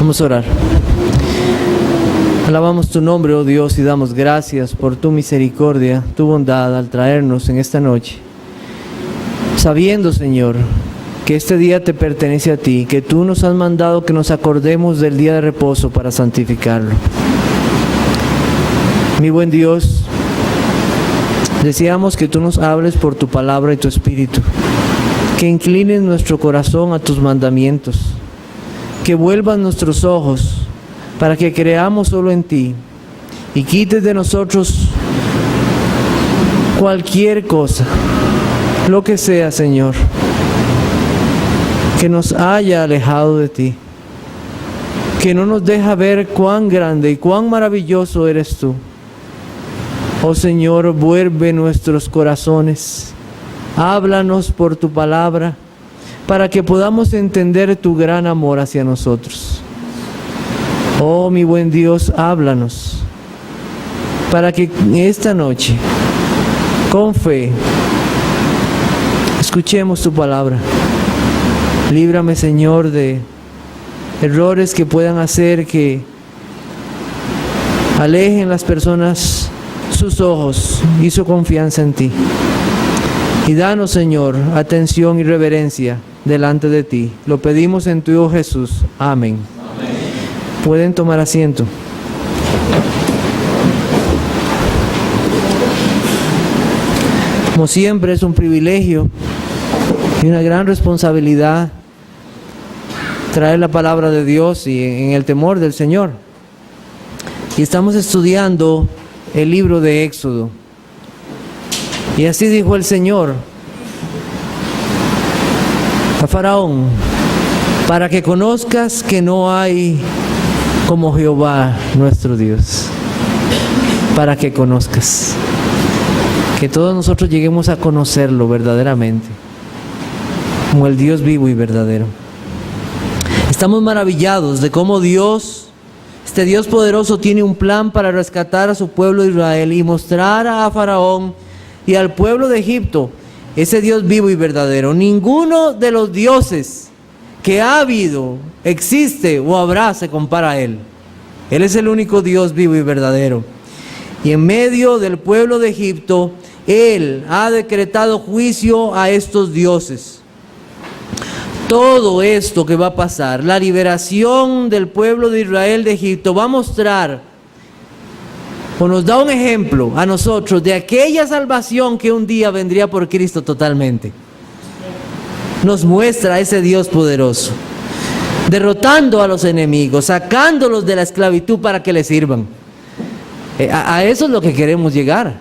Vamos a orar. Alabamos tu nombre, oh Dios, y damos gracias por tu misericordia, tu bondad al traernos en esta noche. Sabiendo, Señor, que este día te pertenece a ti, que tú nos has mandado que nos acordemos del día de reposo para santificarlo. Mi buen Dios, deseamos que tú nos hables por tu palabra y tu espíritu, que inclines nuestro corazón a tus mandamientos, que vuelvan nuestros ojos para que creamos solo en ti y quites de nosotros cualquier cosa, lo que sea, Señor, que nos haya alejado de ti, que no nos deja ver cuán grande y cuán maravilloso eres tú. Oh Señor, vuelve nuestros corazones, háblanos por tu palabra, para que podamos entender tu gran amor hacia nosotros. Oh mi buen Dios, háblanos, para que esta noche, con fe, escuchemos tu palabra. Líbrame, Señor, de errores que puedan hacer que alejen las personas sus ojos y su confianza en ti. Y danos, Señor, atención y reverencia delante de ti. Lo pedimos en tu Hijo Jesús. Amén. Amén. Pueden tomar asiento. Como siempre, es un privilegio y una gran responsabilidad traer la palabra de Dios y en el temor del Señor. Y estamos estudiando el libro de Éxodo. Y así dijo el Señor a Faraón: para que conozcas que no hay como Jehová nuestro Dios. Para que conozcas. Que todos nosotros lleguemos a conocerlo verdaderamente, como el Dios vivo y verdadero. Estamos maravillados de cómo Dios, este Dios poderoso, tiene un plan para rescatar a su pueblo de Israel y mostrar a Faraón y al pueblo de Egipto ese Dios vivo y verdadero. Ninguno de los dioses que ha habido, existe o habrá se compara a Él. Él es el único Dios vivo y verdadero. Y en medio del pueblo de Egipto, Él ha decretado juicio a estos dioses. Todo esto que va a pasar, la liberación del pueblo de Israel de Egipto, va a mostrar o nos da un ejemplo a nosotros de aquella salvación que un día vendría por Cristo totalmente. Nos muestra a ese Dios poderoso, derrotando a los enemigos, sacándolos de la esclavitud para que le sirvan. A eso es lo que queremos llegar.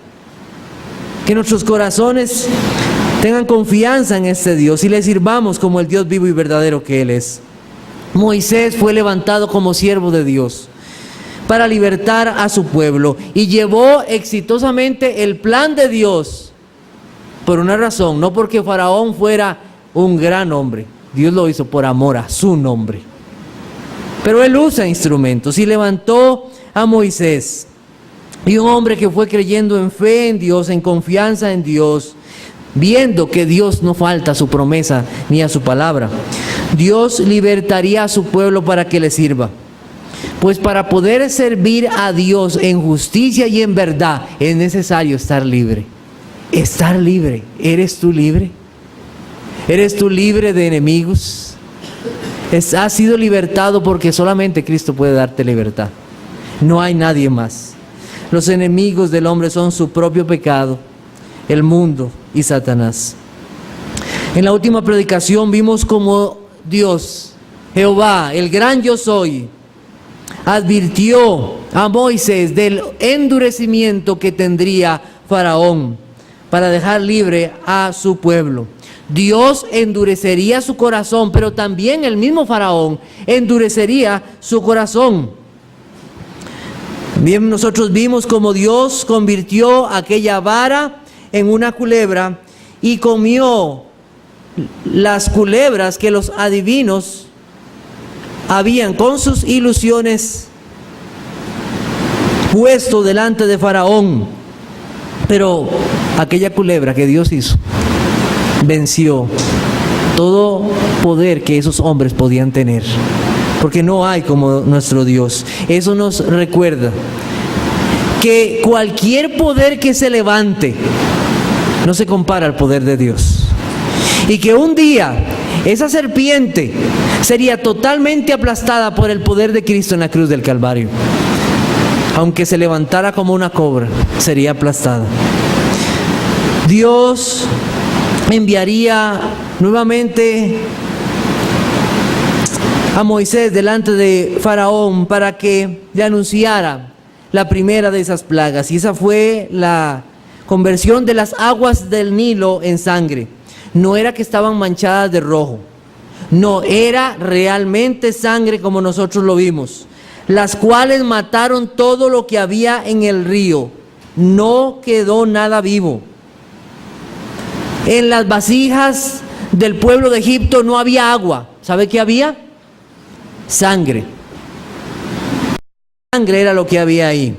Que nuestros corazones tengan confianza en este Dios y le sirvamos como el Dios vivo y verdadero que Él es. Moisés fue levantado como siervo de Dios para libertar a su pueblo y llevó exitosamente el plan de Dios por una razón, no porque Faraón fuera un gran hombre. Dios lo hizo por amor a su nombre. Pero Él usa instrumentos y levantó a Moisés. Y un hombre que fue creyendo en fe en Dios, en confianza en Dios, viendo que Dios no falta a su promesa ni a su palabra. Dios libertaría a su pueblo para que le sirva. Pues para poder servir a Dios en justicia y en verdad es necesario estar libre. Estar libre. ¿Eres tú libre? ¿Eres tú libre de enemigos? Has sido libertado porque solamente Cristo puede darte libertad. No hay nadie más. Los enemigos del hombre son su propio pecado, el mundo y Satanás. En la última predicación vimos cómo Dios, Jehová, el gran yo soy, advirtió a Moisés del endurecimiento que tendría Faraón para dejar libre a su pueblo. Dios endurecería su corazón, pero también el mismo Faraón endurecería su corazón. Bien, nosotros vimos cómo Dios convirtió aquella vara en una culebra y comió las culebras que los adivinos habían con sus ilusiones puesto delante de Faraón. Pero aquella culebra que Dios hizo venció todo poder que esos hombres podían tener. porque no hay como nuestro Dios. Eso nos recuerda que cualquier poder que se levante no se compara al poder de Dios. Y que un día esa serpiente sería totalmente aplastada por el poder de Cristo en la cruz del Calvario. Aunque se levantara como una cobra, sería aplastada. Dios enviaría nuevamente a Moisés delante de Faraón para que le anunciara la primera de esas plagas. Y esa fue la conversión de las aguas del Nilo en sangre. No era que estaban manchadas de rojo, no, era realmente sangre como nosotros lo vimos, las cuales mataron todo lo que había en el río. No quedó nada vivo. En las vasijas del pueblo de Egipto no había agua. ¿Sabe qué había? Sangre. Sangre era lo que había ahí.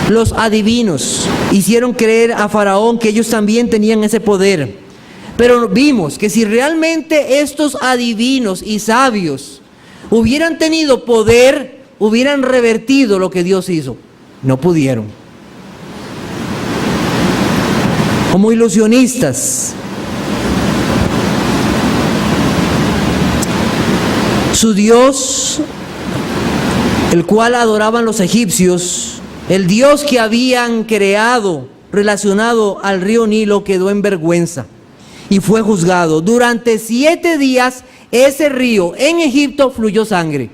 Los adivinos hicieron creer a Faraón que ellos también tenían ese poder. Pero vimos que si realmente estos adivinos y sabios hubieran tenido poder, hubieran revertido lo que Dios hizo. No pudieron. Como ilusionistas. Su Dios, el cual adoraban los egipcios, el Dios que habían creado relacionado al río Nilo, quedó en vergüenza y fue juzgado. Durante 7 días ese río en Egipto fluyó sangre.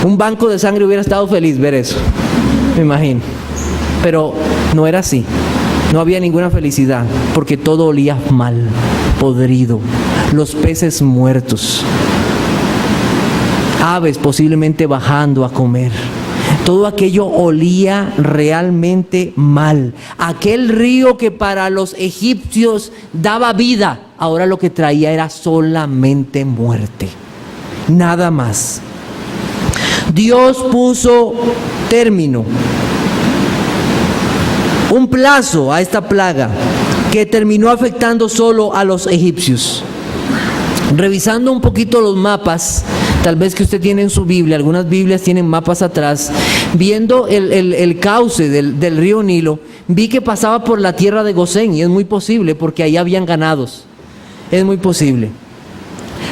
Un banco de sangre hubiera estado feliz ver eso, me imagino. Pero no era así. No había ninguna felicidad porque todo olía mal, podrido, los peces muertos, aves posiblemente bajando a comer. Todo aquello olía realmente mal. Aquel río que para los egipcios daba vida, ahora lo que traía era solamente muerte. Nada más. Dios puso término, un plazo a esta plaga que terminó afectando solo a los egipcios. Revisando un poquito los mapas, tal vez que usted tiene en su Biblia, algunas Biblias tienen mapas atrás, viendo el cauce del río Nilo, vi que pasaba por la tierra de Gosén, y es muy posible porque ahí habían ganados. Es muy posible.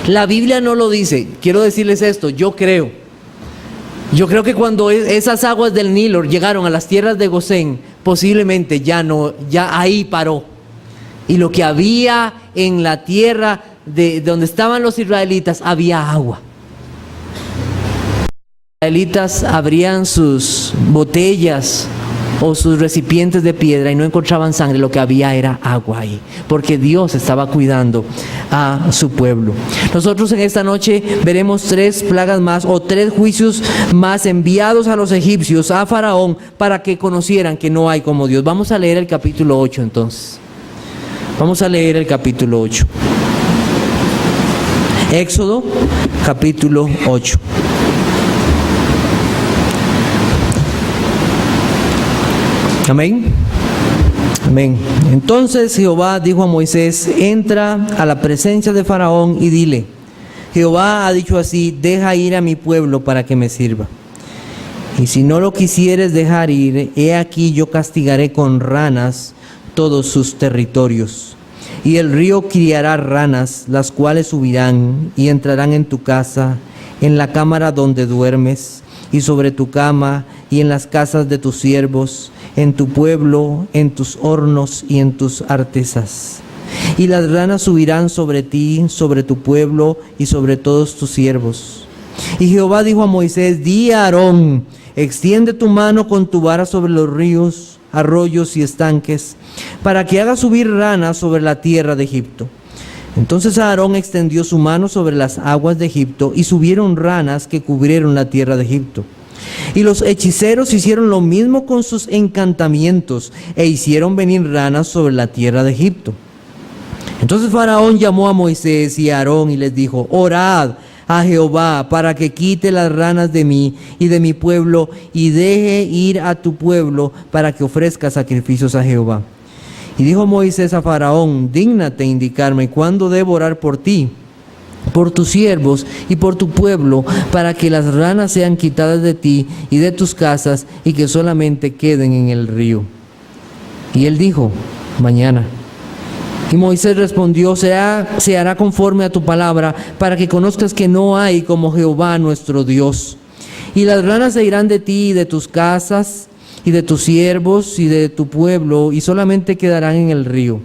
La Biblia no lo dice. Quiero decirles esto, yo creo que cuando esas aguas del Nilo llegaron a las tierras de Gosén, posiblemente ya ahí paró. Y lo que había en la tierra de donde estaban los israelitas, había agua. Los israelitas abrían sus botellas o sus recipientes de piedra y no encontraban sangre, lo que había era agua ahí, porque Dios estaba cuidando a su pueblo. Nosotros en esta noche veremos 3 plagas más o 3 juicios más enviados a los egipcios, a Faraón, para que conocieran que no hay como Dios. Vamos a leer el capítulo 8 entonces. Vamos a leer el capítulo 8. Éxodo, capítulo 8. Amén. Amén. Entonces Jehová dijo a Moisés: entra a la presencia de Faraón y dile: Jehová ha dicho así, deja ir a mi pueblo para que me sirva. Y si no lo quisieres dejar ir, he aquí yo castigaré con ranas todos sus territorios. Y el río criará ranas, las cuales subirán y entrarán en tu casa, en la cámara donde duermes, y sobre tu cama, y en las casas de tus siervos, en tu pueblo, en tus hornos y en tus artesas. Y las ranas subirán sobre ti, sobre tu pueblo y sobre todos tus siervos. Y Jehová dijo a Moisés: di a Aarón, extiende tu mano con tu vara sobre los ríos, arroyos y estanques, para que haga subir ranas sobre la tierra de Egipto. Entonces Aarón extendió su mano sobre las aguas de Egipto, y subieron ranas que cubrieron la tierra de Egipto. Y los hechiceros hicieron lo mismo con sus encantamientos, e hicieron venir ranas sobre la tierra de Egipto. Entonces Faraón llamó a Moisés y a Aarón y les dijo: orad a Jehová para que quite las ranas de mí y de mi pueblo, y deje ir a tu pueblo para que ofrezca sacrificios a Jehová. Y dijo Moisés a Faraón: dígnate indicarme cuándo debo orar por ti, por tus siervos y por tu pueblo, para que las ranas sean quitadas de ti y de tus casas, y que solamente queden en el río. Y él dijo: mañana. Y Moisés respondió: se hará conforme a tu palabra, para que conozcas que no hay como Jehová nuestro Dios. Y las ranas se irán de ti y de tus casas, y de tus siervos y de tu pueblo, y solamente quedarán en el río.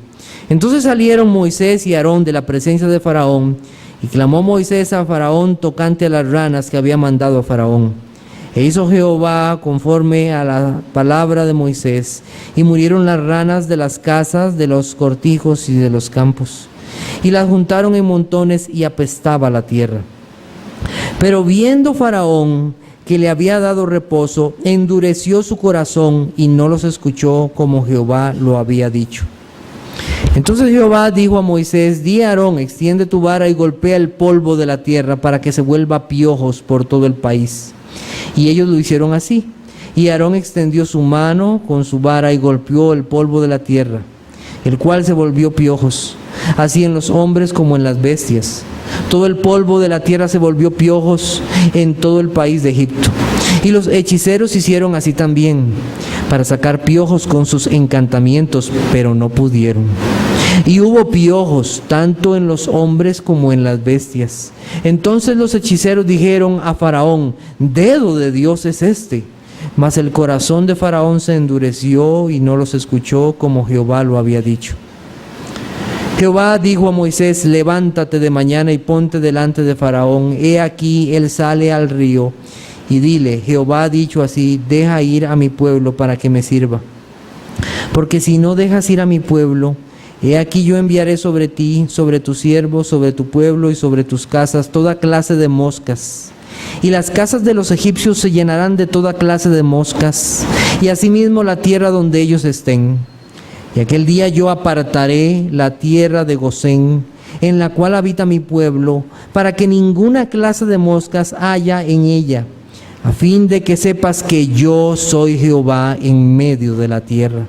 Entonces salieron Moisés y Aarón de la presencia de Faraón, y clamó Moisés a Faraón tocante a las ranas que había mandado a Faraón. E hizo Jehová conforme a la palabra de Moisés, y murieron las ranas de las casas, de los cortijos y de los campos, y las juntaron en montones, y apestaba la tierra. Pero viendo Faraón que le había dado reposo, endureció su corazón y no los escuchó como Jehová lo había dicho. Entonces Jehová dijo a Moisés: di a Aarón, extiende tu vara y golpea el polvo de la tierra para que se vuelva piojos por todo el país. Y ellos lo hicieron así. Y Aarón extendió su mano con su vara y golpeó el polvo de la tierra, el cual se volvió piojos, así en los hombres como en las bestias. Todo el polvo de la tierra se volvió piojos en todo el país de Egipto. Y los hechiceros hicieron así también, para sacar piojos con sus encantamientos, pero no pudieron. Y hubo piojos tanto en los hombres como en las bestias. Entonces los hechiceros dijeron a Faraón: dedo de Dios es este. Mas el corazón de Faraón se endureció y no los escuchó como Jehová lo había dicho. Jehová dijo a Moisés: levántate de mañana y ponte delante de Faraón. He aquí, él sale al río. Y dile: Jehová ha dicho así: deja ir a mi pueblo para que me sirva. Porque si no dejas ir a mi pueblo, he aquí yo enviaré sobre ti, sobre tus siervos, sobre tu pueblo y sobre tus casas toda clase de moscas. Y las casas de los egipcios se llenarán de toda clase de moscas, y asimismo la tierra donde ellos estén. Y aquel día yo apartaré la tierra de Gosén, en la cual habita mi pueblo, para que ninguna clase de moscas haya en ella, a fin de que sepas que yo soy Jehová en medio de la tierra.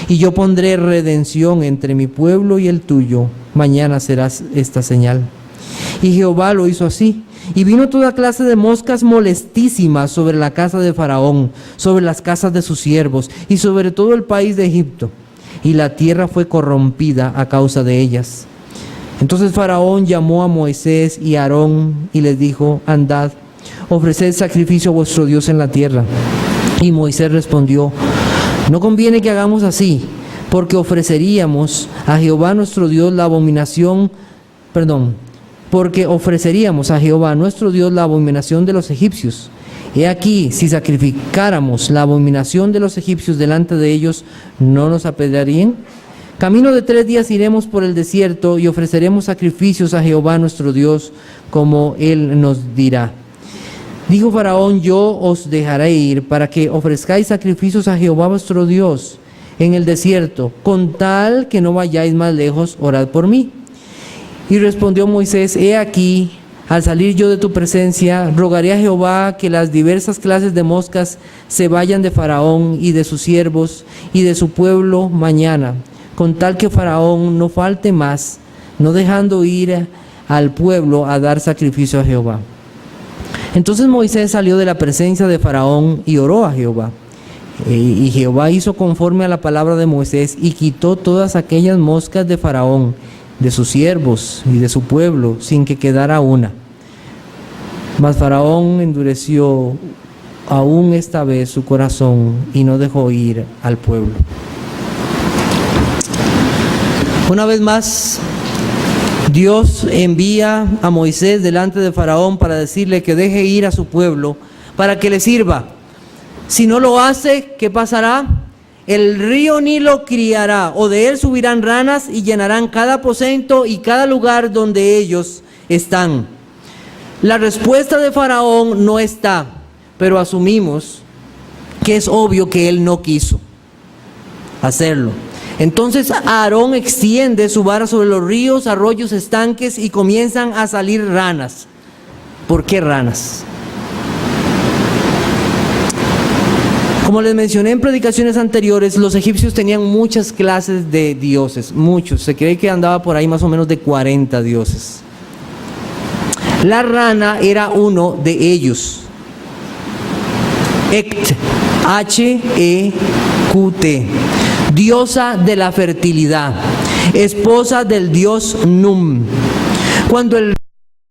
Y yo pondré redención entre mi pueblo y el tuyo. Mañana será esta señal. Y Jehová lo hizo así. Y vino toda clase de moscas molestísimas sobre la casa de Faraón, sobre las casas de sus siervos y sobre todo el país de Egipto. Y la tierra fue corrompida a causa de ellas. Entonces Faraón llamó a Moisés y a Aarón y les dijo: andad, ofreced sacrificio a vuestro Dios en la tierra. Y Moisés respondió: no conviene que hagamos así, porque ofreceríamos a Jehová nuestro Dios la abominación, porque ofreceríamos a Jehová nuestro Dios la abominación de los egipcios. He aquí, si sacrificáramos la abominación de los egipcios delante de ellos, ¿no nos apedrearían? Camino de 3 días iremos por el desierto y ofreceremos sacrificios a Jehová nuestro Dios, como Él nos dirá. Dijo Faraón: yo os dejaré ir para que ofrezcáis sacrificios a Jehová vuestro Dios en el desierto, con tal que no vayáis más lejos, orad por mí. Y respondió Moisés: he aquí, al salir yo de tu presencia, rogaré a Jehová que las diversas clases de moscas se vayan de Faraón y de sus siervos y de su pueblo mañana, con tal que Faraón no falte más, no dejando ir al pueblo a dar sacrificio a Jehová. Entonces Moisés salió de la presencia de Faraón y oró a Jehová. Y Jehová hizo conforme a la palabra de Moisés y quitó todas aquellas moscas de Faraón, de sus siervos y de su pueblo, sin que quedara una. Mas Faraón endureció aún esta vez su corazón y no dejó ir al pueblo. Una vez más, Dios envía a Moisés delante de Faraón para decirle que deje ir a su pueblo para que le sirva. Si no lo hace, ¿qué pasará? El río Nilo criará, o de él subirán ranas y llenarán cada aposento y cada lugar donde ellos están. La respuesta de Faraón no está, pero asumimos que es obvio que él no quiso hacerlo. Entonces Aarón extiende su vara sobre los ríos, arroyos, estanques y comienzan a salir ranas. ¿Por qué ranas? Como les mencioné en predicaciones anteriores, los egipcios tenían muchas clases de dioses, muchos. Se cree que andaba por ahí más o menos de 40 dioses. La rana era uno de ellos. Ect, H-E-Q-T, diosa de la fertilidad, esposa del dios Num. Cuando el río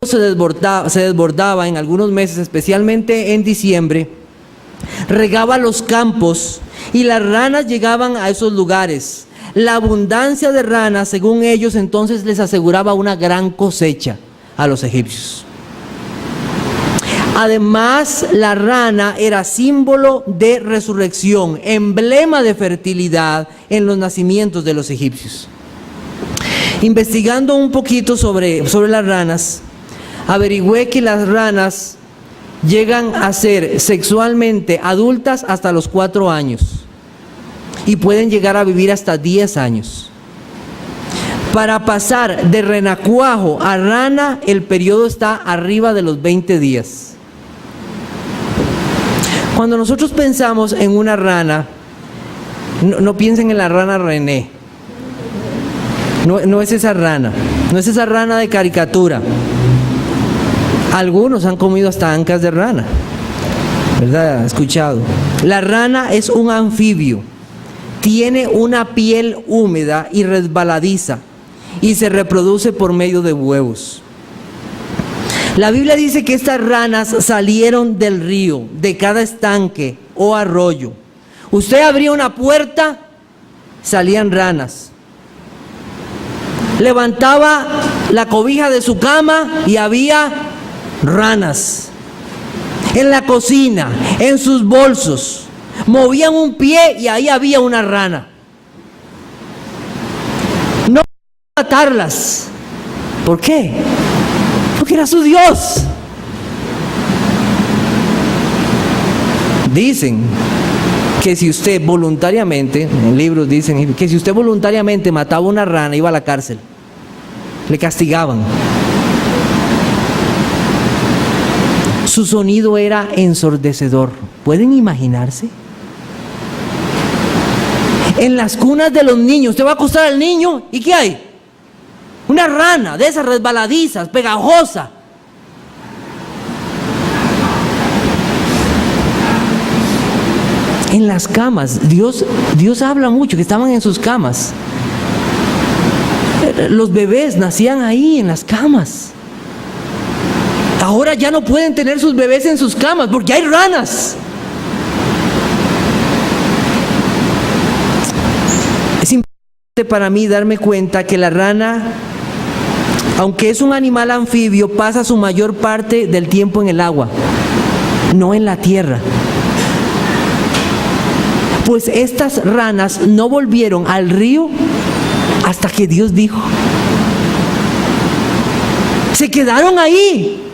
se desbordaba en algunos meses, especialmente en diciembre, regaba los campos y las ranas llegaban a esos lugares. La abundancia de ranas, según ellos, entonces les aseguraba una gran cosecha a los egipcios. Además, la rana era símbolo de resurrección, emblema de fertilidad en los nacimientos de los egipcios. Investigando un poquito sobre las ranas, averigüé que las ranas llegan a ser sexualmente adultas hasta los 4 años y pueden llegar a vivir hasta 10 años. Para pasar de renacuajo a rana, el periodo está arriba de los 20 días. Cuando nosotros pensamos en una rana, no piensen en la rana René. No es esa rana, no es esa rana de caricatura. Algunos han comido hasta ancas de rana, ¿verdad? Escuchado. La rana es un anfibio, tiene una piel húmeda y resbaladiza y se reproduce por medio de huevos. La Biblia dice que estas ranas salieron del río, de cada estanque o arroyo. Usted abría una puerta, salían ranas. Levantaba la cobija de su cama y había ranas. En la cocina, en sus bolsos, movían un pie y ahí había una rana. No matarlas. ¿Por qué? Porque era su Dios. Dicen que si usted voluntariamente, en libros dicen que si usted voluntariamente mataba una rana, iba a la cárcel. Le castigaban. Su sonido era ensordecedor. ¿Pueden imaginarse? En las cunas de los niños, usted va a acostar al niño y ¿qué hay? Una rana de esas resbaladizas, pegajosa. En las camas, Dios habla mucho, que estaban en sus camas. Los bebés nacían ahí en las camas. Ahora ya no pueden tener sus bebés en sus camas porque hay ranas. Es importante para mí darme cuenta que la rana, aunque es un animal anfibio, pasa su mayor parte del tiempo en el agua, no en la tierra. Pues estas ranas no volvieron al río hasta que Dios dijo. Se quedaron ahí.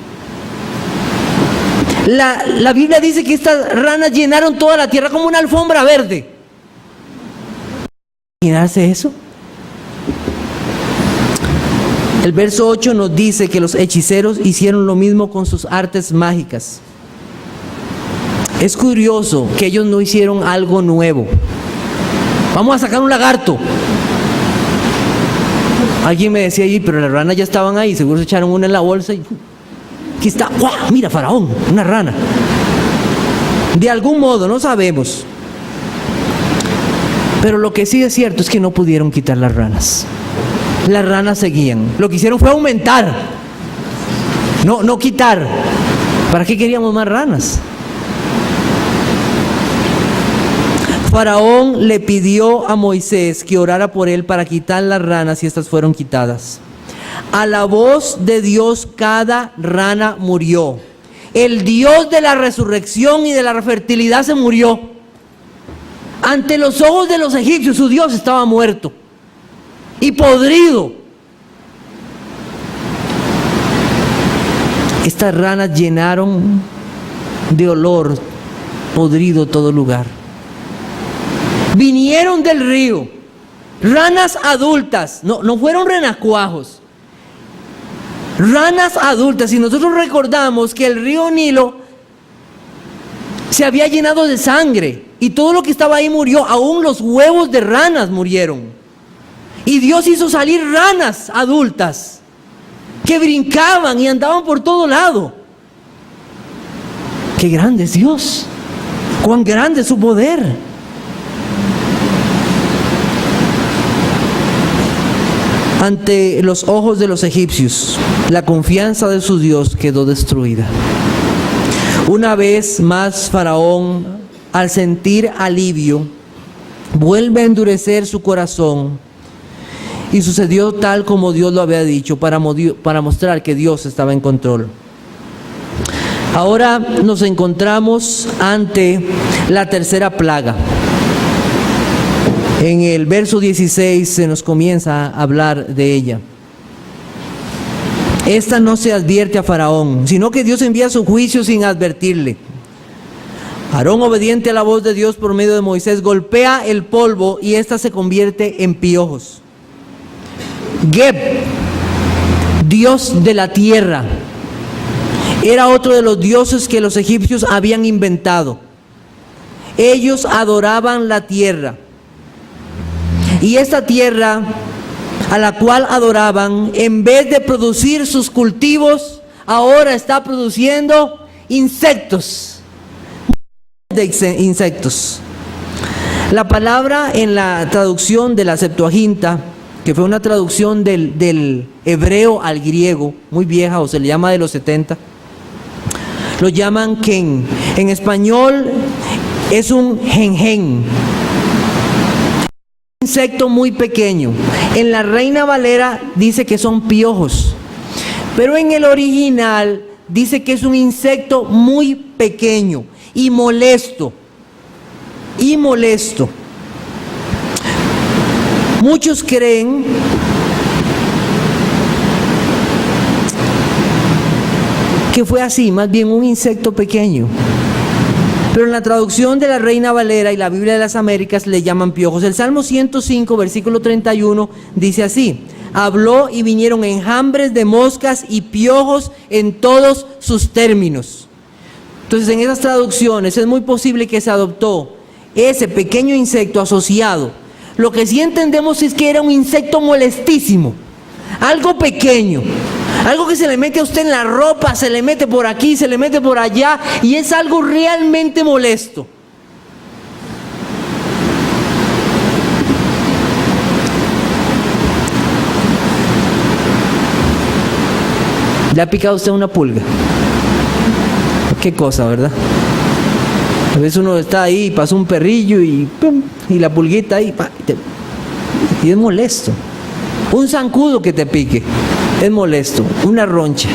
La Biblia dice que estas ranas llenaron toda la tierra como una alfombra verde. ¿Imaginarse eso? El verso 8 nos dice que los hechiceros hicieron lo mismo con sus artes mágicas. Es curioso que ellos no hicieron algo nuevo. Vamos a sacar un lagarto. Alguien me decía ahí, pero las ranas ya estaban ahí, seguro se echaron una en la bolsa y aquí está. ¡Guau! Mira, Faraón, una rana. De algún modo, no sabemos. Pero lo que sí es cierto es que no pudieron quitar las ranas. Las ranas seguían. Lo que hicieron fue aumentar, no quitar. ¿Para qué queríamos más ranas? Faraón le pidió a Moisés que orara por él para quitar las ranas y estas fueron quitadas. A la voz de Dios cada rana murió. El Dios de la resurrección y de la fertilidad se murió. Ante los ojos de los egipcios su Dios estaba muerto y podrido. Estas ranas llenaron de olor podrido todo lugar. Vinieron del río, ranas adultas, no fueron renacuajos, ranas adultas. Y nosotros recordamos que el río Nilo se había llenado de sangre y todo lo que estaba ahí murió, aún los huevos de ranas murieron. Y Dios hizo salir ranas adultas que brincaban y andaban por todo lado. ¡Qué grande es Dios! ¡Cuán grande es su poder! Ante los ojos de los egipcios, la confianza de su Dios quedó destruida. Una vez más, Faraón, al sentir alivio, vuelve a endurecer su corazón, y sucedió tal como Dios lo había dicho, para mostrar que Dios estaba en control. Ahora nos encontramos ante la tercera plaga. En el verso 16 se nos comienza a hablar de ella. Esta no se advierte a Faraón, sino que Dios envía su juicio sin advertirle. Aarón, obediente a la voz de Dios por medio de Moisés, golpea el polvo y ésta se convierte en piojos. Geb, dios de la tierra, era otro de los dioses que los egipcios habían inventado. Ellos adoraban la tierra. Y esta tierra a la cual adoraban, en vez de producir sus cultivos, ahora está produciendo insectos. Insectos. La palabra en la traducción de la Septuaginta, que fue una traducción del hebreo al griego, muy vieja, o se le llama de los 70, lo llaman ken. En español es un genjen, un insecto muy pequeño. En la Reina Valera dice que son piojos, pero en el original dice que es un insecto muy pequeño y molesto. Muchos creen que fue así, más bien un insecto pequeño. Pero en la traducción de la Reina Valera y la Biblia de las Américas le llaman piojos. El Salmo 105, versículo 31, dice así: habló y vinieron enjambres de moscas y piojos en todos sus términos. Entonces, en esas traducciones es muy posible que se adoptó ese pequeño insecto asociado. Lo que sí entendemos es que era un insecto molestísimo, algo pequeño, algo que se le mete a usted en la ropa, se le mete por aquí, se le mete por allá, y es algo realmente molesto. ¿Le ha picado a usted una pulga? Qué cosa, ¿verdad? A veces uno está ahí, pasa un perrillo y ¡pum! Y la pulguita ahí, y es molesto. Un zancudo que te pique es molesto, una roncha.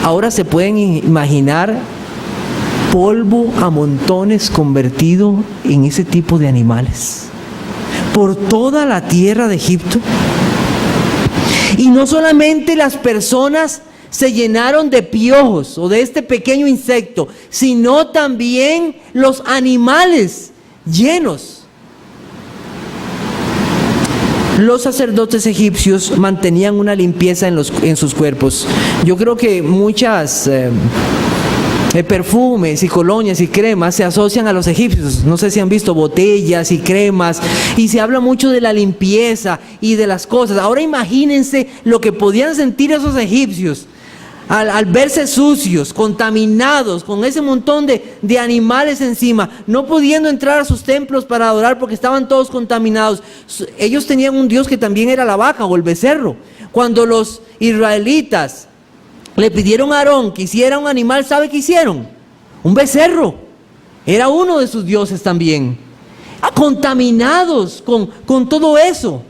Ahora se pueden imaginar polvo a montones convertido en ese tipo de animales por toda la tierra de Egipto. Y no solamente las personas se llenaron de piojos o de este pequeño insecto, sino también los animales llenos. Los sacerdotes egipcios mantenían una limpieza en sus cuerpos. Yo creo que muchas perfumes y colonias y cremas se asocian a los egipcios. No sé si han visto botellas y cremas, y se habla mucho de la limpieza y de las cosas. Ahora imagínense lo que podían sentir esos egipcios al verse sucios, contaminados, con ese montón de animales encima, no pudiendo entrar a sus templos para adorar porque estaban todos contaminados. Ellos tenían un dios que también era la vaca o el becerro. Cuando los israelitas le pidieron a Aarón que hiciera un animal, ¿sabe qué hicieron? Un becerro. Era uno de sus dioses también. Contaminados con todo eso.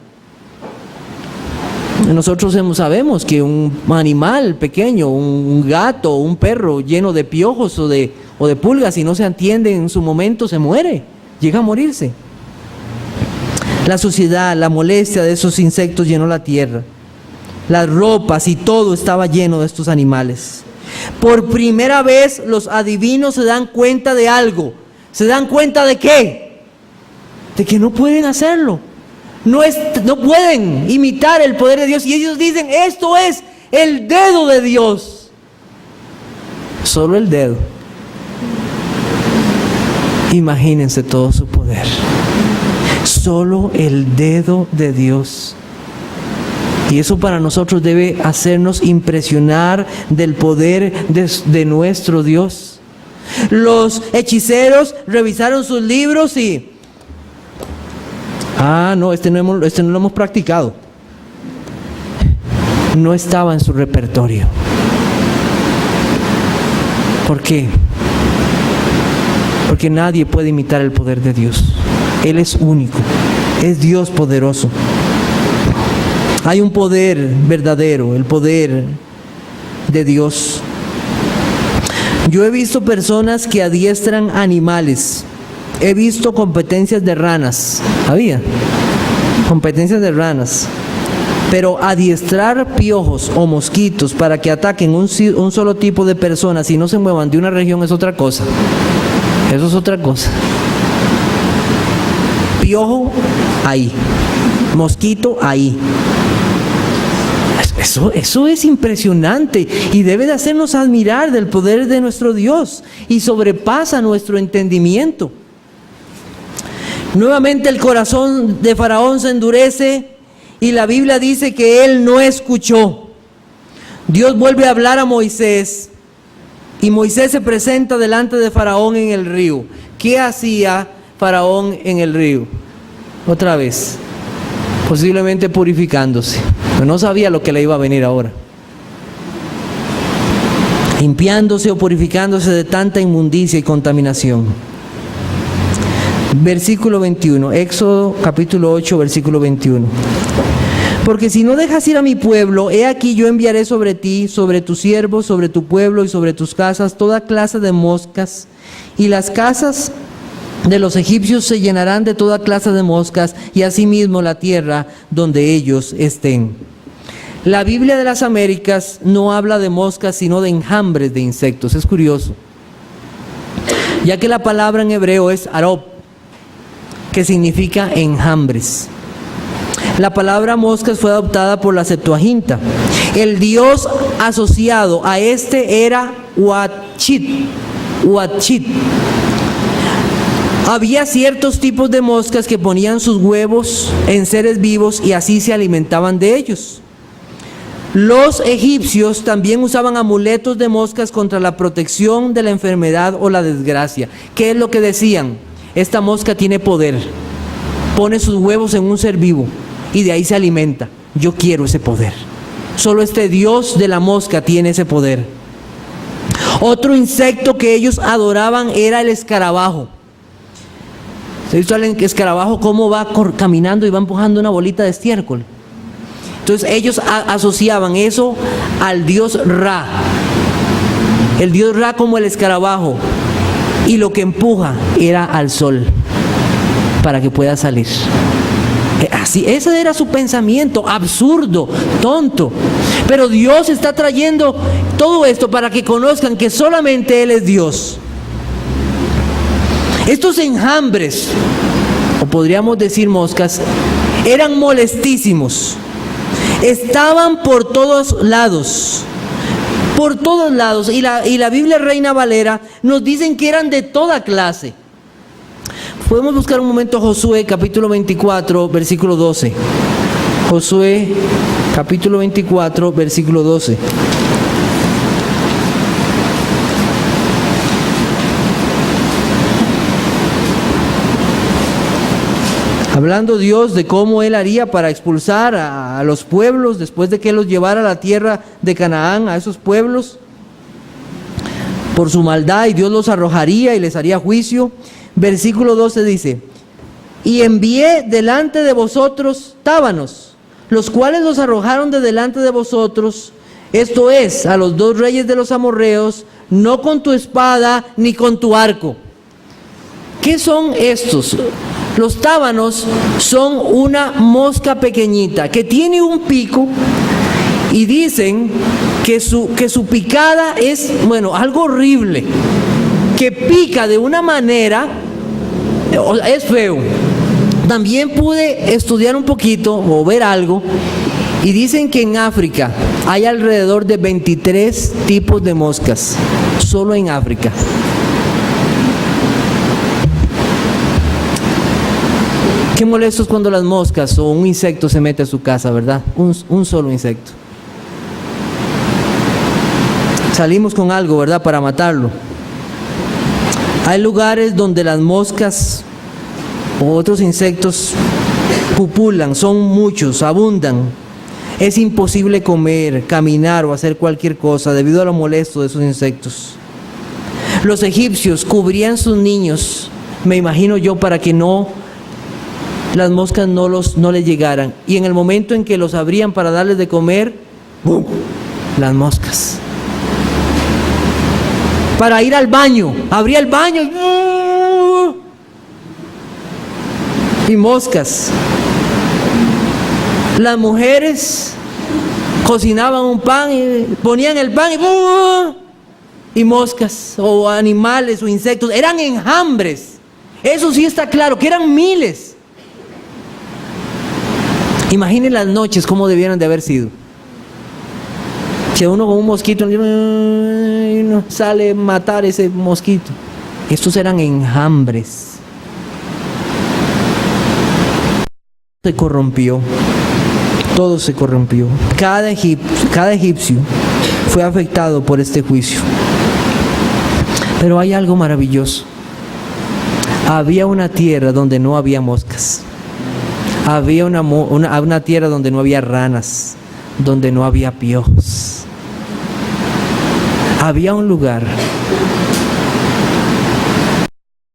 Nosotros sabemos que un animal pequeño, un gato, un perro lleno de piojos o de pulgas, si no se atiende en su momento, se muere, llega a morirse. La suciedad, la molestia de esos insectos llenó la tierra. Las ropas y todo estaba lleno de estos animales. Por primera vez los adivinos se dan cuenta de algo. ¿Se dan cuenta de qué? De que no pueden hacerlo. No pueden imitar el poder de Dios. Y ellos dicen, esto es el dedo de Dios. Solo el dedo. Imagínense todo su poder. Solo el dedo de Dios. Y eso para nosotros debe hacernos impresionar del poder de nuestro Dios. Los hechiceros revisaron sus libros y... no, este no lo hemos practicado. No estaba en su repertorio. ¿Por qué? Porque nadie puede imitar el poder de Dios. Él es único. Es Dios poderoso. Hay un poder verdadero, el poder de Dios. Yo he visto personas que adiestran animales. He visto competencias de ranas. ¿Había? Competencias de ranas. Pero adiestrar piojos o mosquitos para que ataquen un solo tipo de personas y no se muevan de una región es otra cosa. Eso es otra cosa. Piojo, ahí. Mosquito, ahí. Eso es impresionante y debe de hacernos admirar del poder de nuestro Dios y sobrepasa nuestro entendimiento. Nuevamente el corazón de Faraón se endurece y la Biblia dice que él no escuchó. Dios vuelve a hablar a Moisés y Moisés se presenta delante de Faraón en el río. ¿Qué hacía Faraón en el río? Otra vez, posiblemente purificándose. Pero no sabía lo que le iba a venir ahora. Limpiándose o purificándose de tanta inmundicia y contaminación. Versículo 21, Éxodo capítulo 8, versículo 21. Porque si no dejas ir a mi pueblo, he aquí yo enviaré sobre ti, sobre tus siervos, sobre tu pueblo y sobre tus casas toda clase de moscas, y las casas de los egipcios se llenarán de toda clase de moscas, y asimismo la tierra donde ellos estén. La Biblia de las Américas no habla de moscas, sino de enjambres de insectos. Es curioso, ya que la palabra en hebreo es arob, que significa enjambres. La palabra moscas fue adoptada por la Septuaginta. El dios asociado a este era Huachit. Había ciertos tipos de moscas que ponían sus huevos en seres vivos y así se alimentaban de ellos. Los egipcios también usaban amuletos de moscas contra la protección de la enfermedad o la desgracia. ¿Qué es lo que decían? Esta mosca tiene poder, pone sus huevos en un ser vivo y de ahí se alimenta. Yo quiero ese poder. Solo este Dios de la mosca tiene ese poder. Otro insecto que ellos adoraban era el escarabajo. ¿Se ha visto al escarabajo cómo va caminando y va empujando una bolita de estiércol? Entonces ellos asociaban eso al dios Ra. El dios Ra como el escarabajo. Y lo que empuja era al sol para que pueda salir. Así, ese era su pensamiento, absurdo, tonto. Pero Dios está trayendo todo esto para que conozcan que solamente Él es Dios. Estos enjambres, o podríamos decir moscas, eran molestísimos. Estaban por todos lados. Por todos lados. Y la Biblia Reina Valera nos dicen que eran de toda clase. Podemos buscar un momento Josué capítulo 24, versículo 12. Josué capítulo 24, versículo 12. Hablando Dios de cómo Él haría para expulsar a los pueblos después de que Él los llevara a la tierra de Canaán, a esos pueblos, por su maldad, y Dios los arrojaría y les haría juicio. Versículo 12 dice: y envié delante de vosotros tábanos, los cuales los arrojaron de delante de vosotros, esto es, a los 2 reyes de los amorreos, no con tu espada ni con tu arco. ¿Qué son estos? Los tábanos son una mosca pequeñita que tiene un pico y dicen que su picada es, algo horrible, que pica de una manera, es feo. También pude estudiar un poquito o ver algo y dicen que en África hay alrededor de 23 tipos de moscas, solo en África. Qué molesto es cuando las moscas o un insecto se mete a su casa, ¿verdad? Un solo insecto. Salimos con algo, ¿verdad? Para matarlo. Hay lugares donde las moscas o otros insectos pupulan, son muchos, abundan. Es imposible comer, caminar o hacer cualquier cosa debido a lo molesto de esos insectos. Los egipcios cubrían sus niños, me imagino yo, para que las moscas no les llegaran. Y en el momento en que los abrían para darles de comer, ¡bum!, las moscas. Para ir al baño, abría el baño y moscas. Las mujeres cocinaban un pan y ponían el pan y moscas o animales o insectos. Eran enjambres. Eso sí está claro, que eran miles. Imaginen las noches cómo debieron de haber sido. Si uno con un mosquito sale a matar ese mosquito. Estos eran enjambres. Se corrompió. Todo se corrompió. Cada egipcio fue afectado por este juicio. Pero hay algo maravilloso. Había una tierra donde no había moscas. Había una tierra donde no había ranas, donde no había piojos. Había un lugar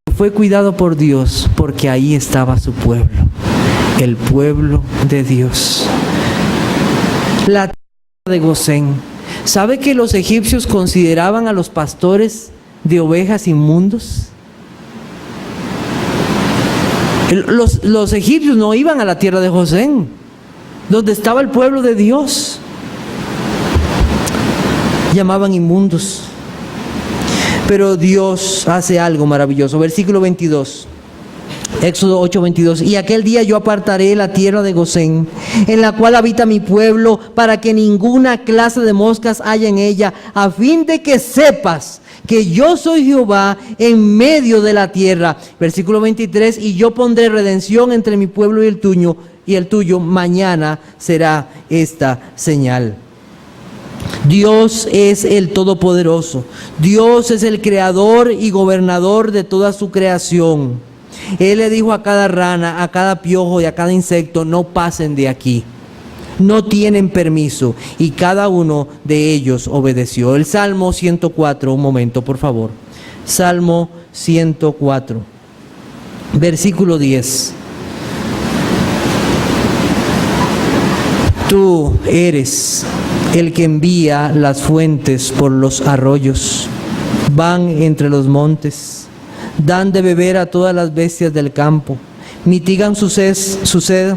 que fue cuidado por Dios, porque ahí estaba su pueblo, el pueblo de Dios. La tierra de Gosén. ¿Sabe que los egipcios consideraban a los pastores de ovejas inmundos? Los egipcios no iban a la tierra de Gosén, donde estaba el pueblo de Dios. Llamaban inmundos. Pero Dios hace algo maravilloso. Versículo 22. Éxodo 8:22. Y aquel día yo apartaré la tierra de Gosén, en la cual habita mi pueblo, para que ninguna clase de moscas haya en ella, a fin de que sepas que yo soy Jehová en medio de la tierra. Versículo 23. Y yo pondré redención entre mi pueblo y el tuyo. Mañana será esta señal. Dios es el Todopoderoso. Dios es el creador y gobernador de toda su creación. Él le dijo a cada rana, a cada piojo y a cada insecto: no pasen de aquí. No tienen permiso. Y cada uno de ellos obedeció. El Salmo 104, un momento, por favor. Salmo 104, versículo 10. Tú eres el que envía las fuentes por los arroyos. Van entre los montes. Dan de beber a todas las bestias del campo. Mitigan su sed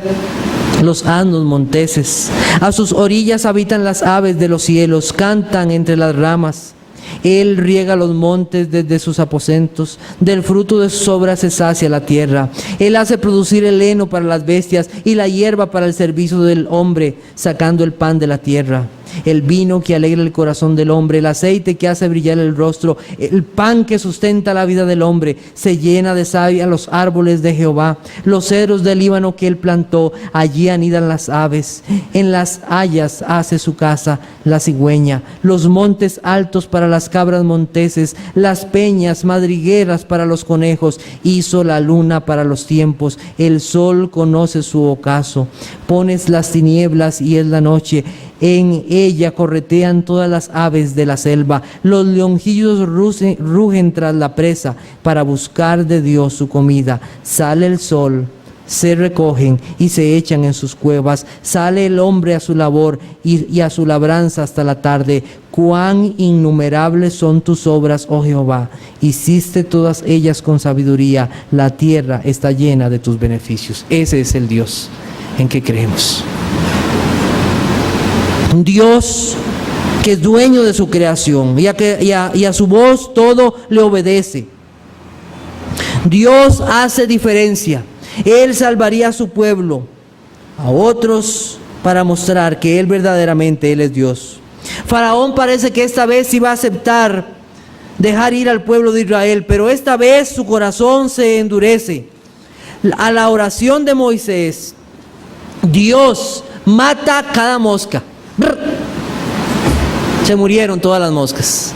los asnos monteses. A sus orillas habitan las aves de los cielos. Cantan entre las ramas. Él riega los montes desde sus aposentos. Del fruto de sus obras se sacia la tierra. Él hace producir el heno para las bestias y la hierba para el servicio del hombre, sacando el pan de la tierra. El vino que alegra el corazón del hombre, el aceite que hace brillar el rostro, el pan que sustenta la vida del hombre. Se llena de savia los árboles de Jehová, los cedros del Líbano que él plantó. Allí anidan las aves, en las hayas hace su casa la cigüeña. Los montes altos para las cabras monteses, las peñas madrigueras para los conejos. Hizo la luna para los tiempos, el sol conoce su ocaso. Pones las tinieblas y es la noche. En ella corretean todas las aves de la selva. Los leoncillos rugen tras la presa para buscar de Dios su comida. Sale el sol, se recogen y se echan en sus cuevas. Sale el hombre a su labor y a su labranza hasta la tarde. Cuán innumerables son tus obras, oh Jehová. Hiciste todas ellas con sabiduría. La tierra está llena de tus beneficios. Ese es el Dios en que creemos. Un Dios que es dueño de su creación y a su voz todo le obedece. Dios hace diferencia. Él salvaría a su pueblo, a otros, para mostrar que Él verdaderamente Él es Dios. Faraón parece que esta vez iba a aceptar dejar ir al pueblo de Israel, pero esta vez su corazón se endurece. a la oración de Moisés, Dios mata cada mosca. ¡Brr! Se murieron todas las moscas.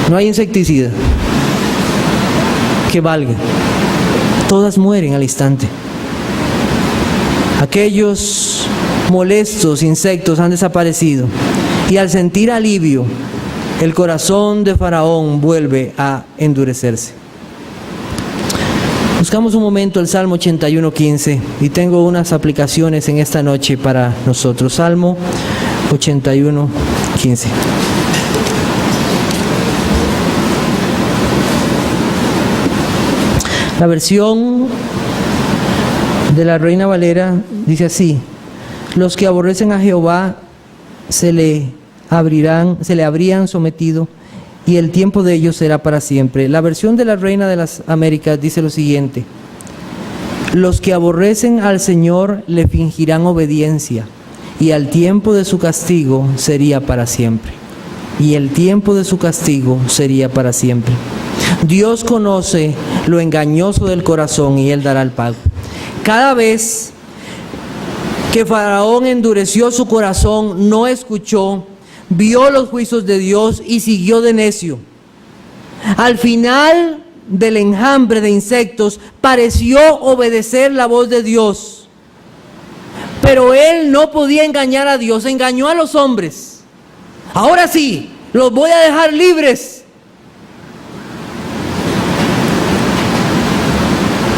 No hay insecticida que valga. Todas mueren al instante. Aquellos molestos insectos han desaparecido. Y al sentir alivio, el corazón de Faraón vuelve a endurecerse. Buscamos un momento el Salmo 81:15 y tengo unas aplicaciones en esta noche para nosotros. Salmo 81:15. La versión de la Reina Valera dice así: los que aborrecen a Jehová se le habrían sometido, y el tiempo de ellos será para siempre. La versión de la Reina de las Américas dice lo siguiente: los que aborrecen al Señor le fingirán obediencia, y al tiempo de su castigo sería para siempre. Y el tiempo de su castigo sería para siempre. Dios conoce lo engañoso del corazón y Él dará el pago. Cada vez que Faraón endureció su corazón, no escuchó, vio los juicios de Dios y siguió de necio. Al final del enjambre de insectos, pareció obedecer la voz de Dios. Pero él no podía engañar a Dios, engañó a los hombres. Ahora sí, los voy a dejar libres.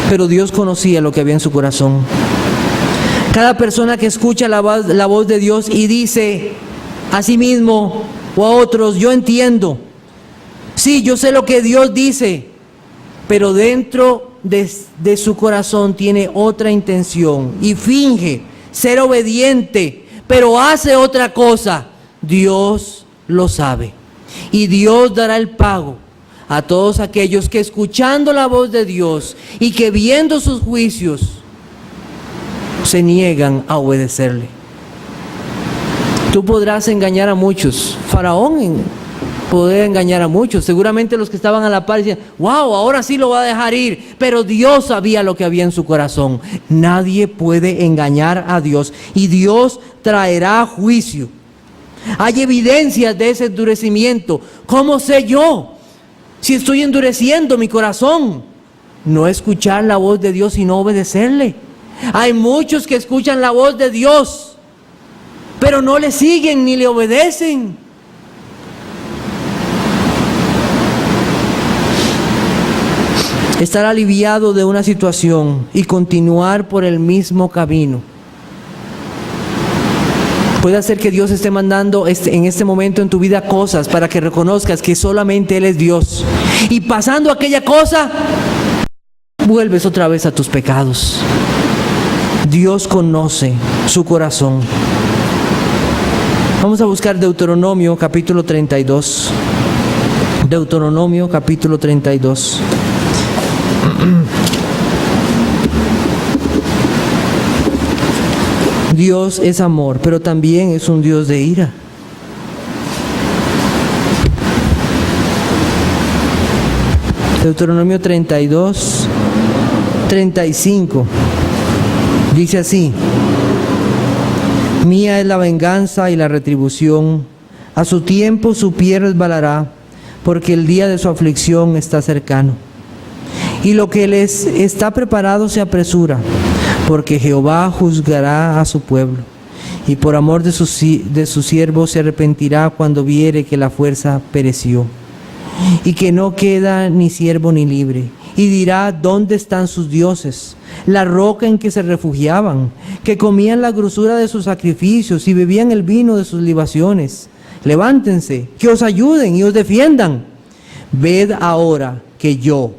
Pero Dios conocía lo que había en su corazón. Cada persona que escucha la voz de Dios y dice a sí mismo o a otros: yo entiendo, sí, yo sé lo que Dios dice, pero dentro de su corazón tiene otra intención y finge ser obediente, pero hace otra cosa. Dios lo sabe y Dios dará el pago a todos aquellos que, escuchando la voz de Dios y que viendo sus juicios, se niegan a obedecerle. Tú podrás engañar a muchos. Faraón podría engañar a muchos. Seguramente los que estaban a la par decían: wow, ahora sí lo va a dejar ir. Pero Dios sabía lo que había en su corazón. Nadie puede engañar a Dios, y Dios traerá juicio. Hay evidencias de ese endurecimiento. ¿Cómo sé yo si estoy endureciendo mi corazón? No escuchar la voz de Dios y no obedecerle. Hay muchos que escuchan la voz de Dios, pero no le siguen ni le obedecen. Estar aliviado de una situación y continuar por el mismo camino puede hacer que Dios esté mandando en este momento en tu vida cosas para que reconozcas que solamente Él es Dios. Y pasando aquella cosa, vuelves otra vez a tus pecados. Dios conoce su corazón. Vamos a buscar Deuteronomio capítulo 32. Deuteronomio capítulo 32. Dios es amor, pero también es un Dios de ira. Deuteronomio 32, 35. Dice así: mía es la venganza y la retribución, a su tiempo su pie resbalará, porque el día de su aflicción está cercano. Y lo que les está preparado se apresura, porque Jehová juzgará a su pueblo, y por amor de sus siervos se arrepentirá cuando viere que la fuerza pereció, y que no queda ni siervo ni libre. Y dirá: ¿dónde están sus dioses? La roca en que se refugiaban, que comían la grosura de sus sacrificios y bebían el vino de sus libaciones. Levántense, que os ayuden y os defiendan. Ved ahora que yo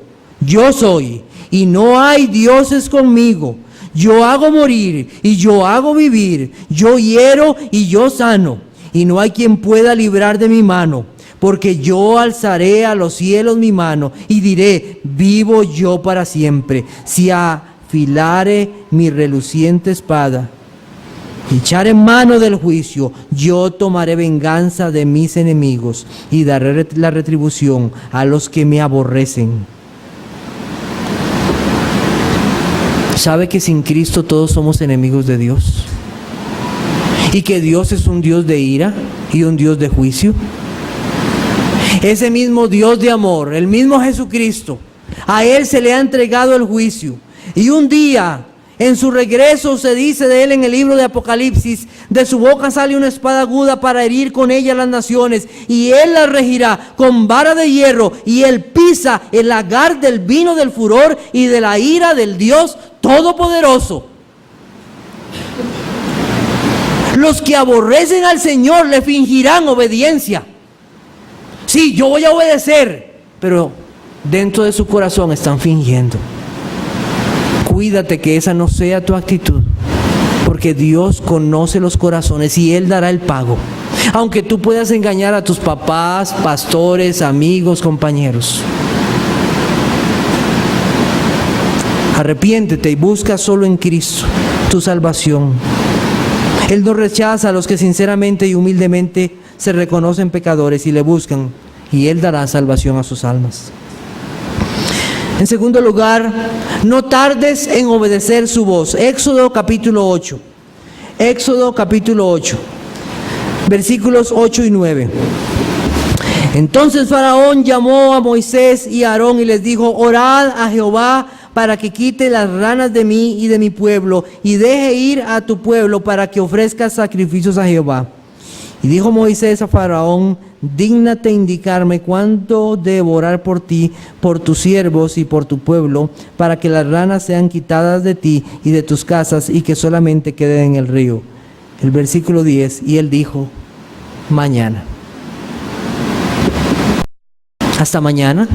soy, y no hay dioses conmigo. Yo hago morir y yo hago vivir, yo hiero y yo sano, y no hay quien pueda librar de mi mano. Porque yo alzaré a los cielos mi mano y diré: vivo yo para siempre, si afilare mi reluciente espada. echar en mano del juicio. Yo tomaré venganza de mis enemigos y daré la retribución a los que me aborrecen. ¿Sabe que sin Cristo todos somos enemigos de Dios? Y que Dios es un Dios de ira y un Dios de juicio. Ese mismo Dios de amor, el mismo Jesucristo, a Él se le ha entregado el juicio. Y un día, en su regreso, se dice de Él en el libro de Apocalipsis, de su boca sale una espada aguda para herir con ella las naciones, y Él las regirá con vara de hierro, y Él pisa el lagar del vino del furor y de la ira del Dios Todopoderoso. Los que aborrecen al Señor le fingirán obediencia. Sí, yo voy a obedecer, pero dentro de su corazón están fingiendo. Cuídate que esa no sea tu actitud, porque Dios conoce los corazones y Él dará el pago. Aunque tú puedas engañar a tus papás, pastores, amigos, compañeros. Arrepiéntete y busca solo en Cristo tu salvación. Él no rechaza a los que sinceramente y humildemente se reconocen pecadores y le buscan, y Él dará salvación a sus almas. En segundo lugar, no tardes en obedecer su voz. Éxodo capítulo 8. Éxodo capítulo 8. Versículos 8 y 9. Entonces Faraón llamó a Moisés y a Aarón y les dijo: orad a Jehová para que quite las ranas de mí y de mi pueblo, y deje ir a tu pueblo para que ofrezcas sacrificios a Jehová. Y dijo Moisés a Faraón: dígnate indicarme cuánto debo orar por ti, por tus siervos y por tu pueblo, para que las ranas sean quitadas de ti y de tus casas, y que solamente queden en el río. El versículo 10, y él dijo: mañana. ¿Hasta mañana?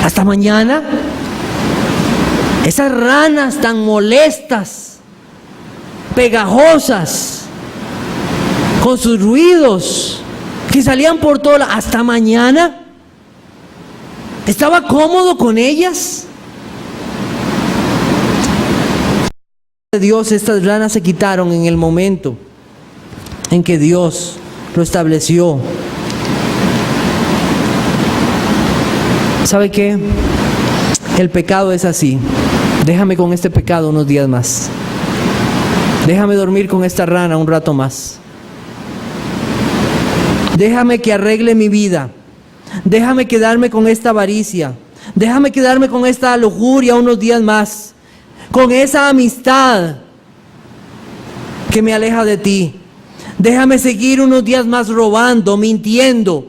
¿Hasta mañana? Esas ranas tan molestas, pegajosas, con sus ruidos, que salían por todo lado. ¿Hasta mañana? ¿Estaba cómodo con ellas? Dios, estas ranas se quitaron en el momento en que Dios lo estableció. ¿Sabe qué? El pecado es así. Déjame con este pecado unos días más. Déjame dormir con esta rana un rato más. Déjame que arregle mi vida. Déjame quedarme con esta avaricia. Déjame quedarme con esta lujuria unos días más. Con esa amistad que me aleja de ti. Déjame seguir unos días más robando, mintiendo,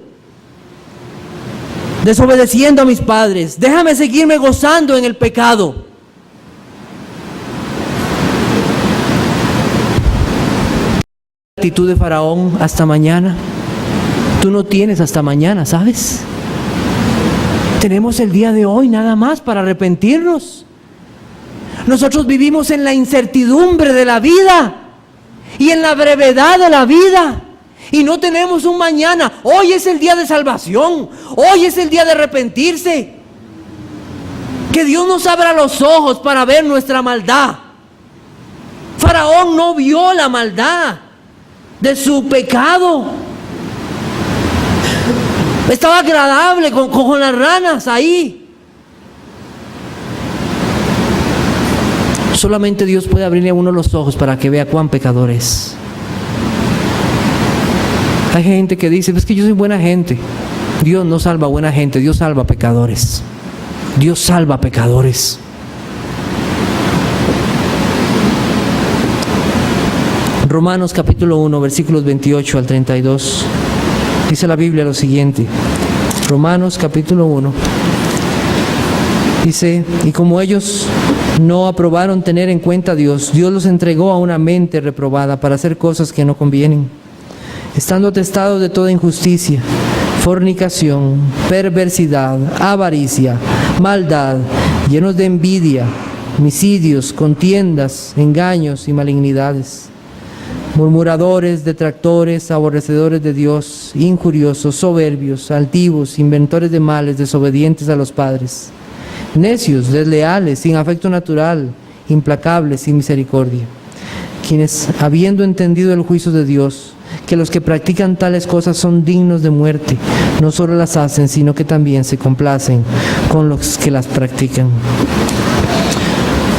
desobedeciendo a mis padres. Déjame seguirme gozando en el pecado. La actitud de Faraón: hasta mañana. Tú no tienes hasta mañana, ¿sabes? Tenemos el día de hoy nada más para arrepentirnos. Nosotros vivimos en la incertidumbre de la vida y en la brevedad de la vida. Y no tenemos un mañana. Hoy es el día de salvación. Hoy es el día de arrepentirse. Que Dios nos abra los ojos para ver nuestra maldad. Faraón no vio la maldad de su pecado. Estaba agradable con las ranas ahí. Solamente Dios puede abrirle a uno los ojos para que vea cuán pecador es. Hay gente que dice: es que yo soy buena gente. Dios no salva a buena gente, Dios salva a pecadores. Dios salva a pecadores. Romanos capítulo 1, versículos 28 al 32. Dice la Biblia lo siguiente. Romanos capítulo 1. Dice: y como ellos no aprobaron tener en cuenta a Dios, Dios los entregó a una mente reprobada para hacer cosas que no convienen, estando atestados de toda injusticia, fornicación, perversidad, avaricia, maldad, llenos de envidia, homicidios, contiendas, engaños y malignidades, murmuradores, detractores, aborrecedores de Dios, injuriosos, soberbios, altivos, inventores de males, desobedientes a los padres, necios, desleales, sin afecto natural, implacables, sin misericordia, quienes, habiendo entendido el juicio de Dios, que los que practican tales cosas son dignos de muerte, no solo las hacen, sino que también se complacen con los que las practican.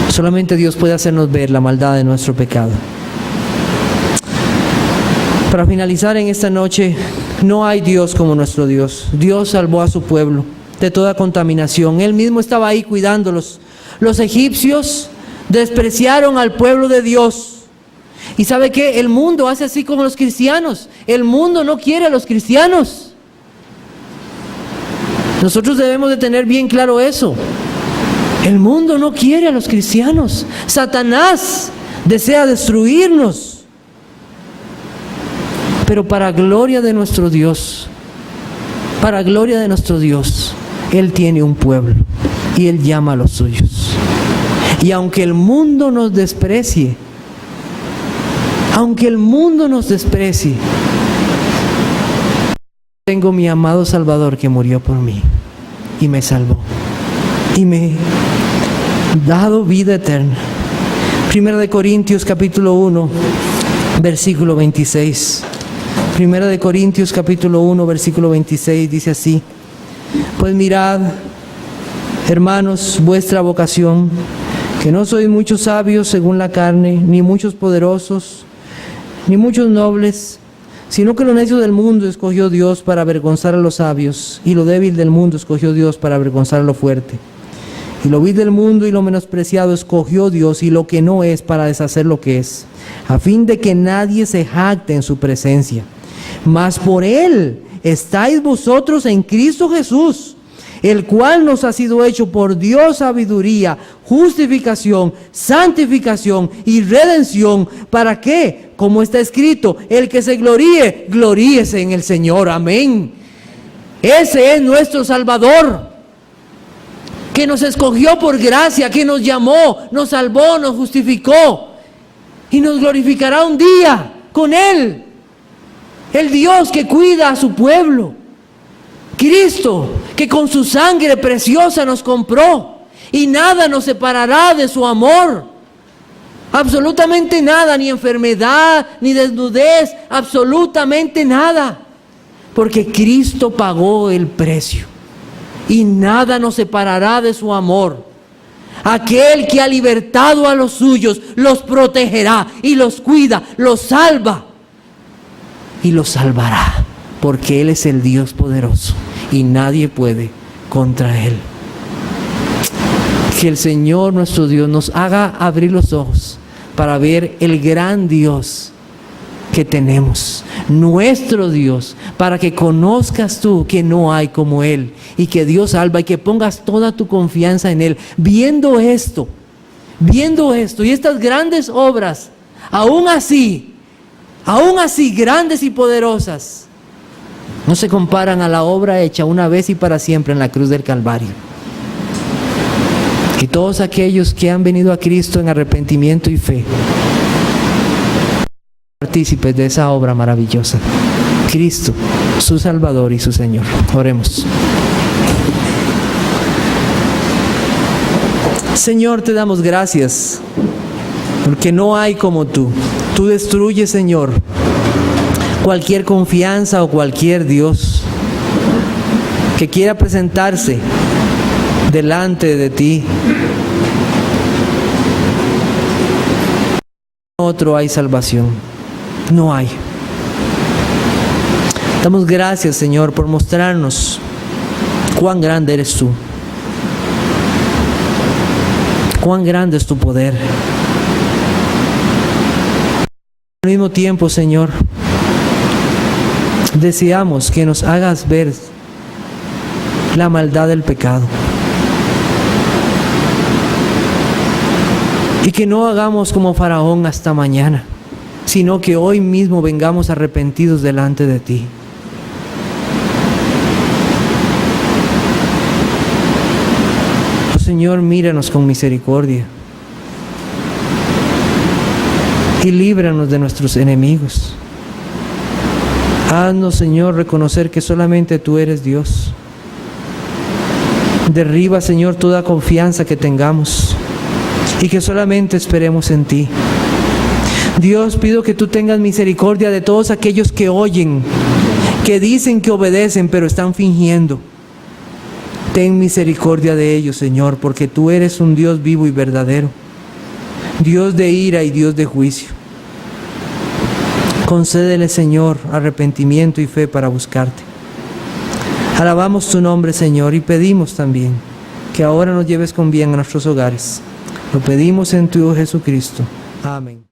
Solamente Dios puede hacernos ver la maldad de nuestro pecado. Para finalizar en esta noche, no hay Dios como nuestro Dios. Dios salvó a su pueblo de toda contaminación. Él mismo estaba ahí cuidándolos. Los egipcios despreciaron al pueblo de Dios. ¿Y sabe qué? El mundo hace así como los cristianos. El mundo no quiere a los cristianos. Nosotros debemos de tener bien claro eso. El mundo no quiere a los cristianos. Satanás desea destruirnos. Pero para gloria de nuestro Dios, para gloria de nuestro Dios, Él tiene un pueblo y Él llama a los suyos. Y aunque el mundo nos desprecie, tengo mi amado Salvador que murió por mí y me salvó y me ha dado vida eterna. 1 Corintios capítulo 1, versículo 26. 1 Corintios capítulo 1, versículo 26 dice así: pues mirad, hermanos, vuestra vocación, que no sois muchos sabios según la carne, ni muchos poderosos, ni muchos nobles, sino que lo necio del mundo escogió Dios para avergonzar a los sabios, y lo débil del mundo escogió Dios para avergonzar a lo fuerte. Y lo vil del mundo y lo menospreciado escogió Dios, y lo que no es, para deshacer lo que es, a fin de que nadie se jacte en su presencia. Mas por Él estáis vosotros en Cristo Jesús, el cual nos ha sido hecho por Dios sabiduría, justificación, santificación y redención. ¿Para qué? Como está escrito: el que se gloríe, gloríese en el Señor. Amén. Ese es nuestro Salvador, que nos escogió por gracia, que nos llamó, nos salvó, nos justificó y nos glorificará un día con Él. El Dios que cuida a su pueblo. Cristo, que con su sangre preciosa nos compró, y nada nos separará de su amor. Absolutamente nada, ni enfermedad, ni desnudez, absolutamente nada. Porque Cristo pagó el precio, y nada nos separará de su amor. Aquel que ha libertado a los suyos, los protegerá y los cuida, los salva y los salvará. Porque Él es el Dios poderoso y nadie puede contra Él. Que el Señor nuestro Dios nos haga abrir los ojos para ver el gran Dios que tenemos, nuestro Dios, para que conozcas tú que no hay como Él y que Dios salva, y que pongas toda tu confianza en Él. Viendo esto y estas grandes obras, aún así grandes y poderosas, no se comparan a la obra hecha una vez y para siempre en la cruz del Calvario. Y todos aquellos que han venido a Cristo en arrepentimiento y fe, partícipes de esa obra maravillosa. Cristo, su Salvador y su Señor. Oremos. Señor, te damos gracias, porque no hay como tú. Tú destruyes, Señor, cualquier confianza o cualquier Dios que quiera presentarse delante de ti. Otro hay salvación, no hay. Damos gracias, Señor, por mostrarnos cuán grande eres tú, cuán grande es tu poder. Al mismo tiempo, Señor, deseamos que nos hagas ver la maldad del pecado, y que no hagamos como Faraón hasta mañana, sino que hoy mismo vengamos arrepentidos delante de ti. Oh Señor, míranos con misericordia y líbranos de nuestros enemigos. Haznos, Señor, reconocer que solamente tú eres Dios. Derriba, Señor, toda confianza que tengamos y que solamente esperemos en ti. Dios, pido que tú tengas misericordia de todos aquellos que oyen, que dicen que obedecen, pero están fingiendo. Ten misericordia de ellos, Señor, porque tú eres un Dios vivo y verdadero, Dios de ira y Dios de juicio. Concédele, Señor, arrepentimiento y fe para buscarte. Alabamos tu nombre, Señor, y pedimos también que ahora nos lleves con bien a nuestros hogares. Lo pedimos en tu Hijo Jesucristo. Amén.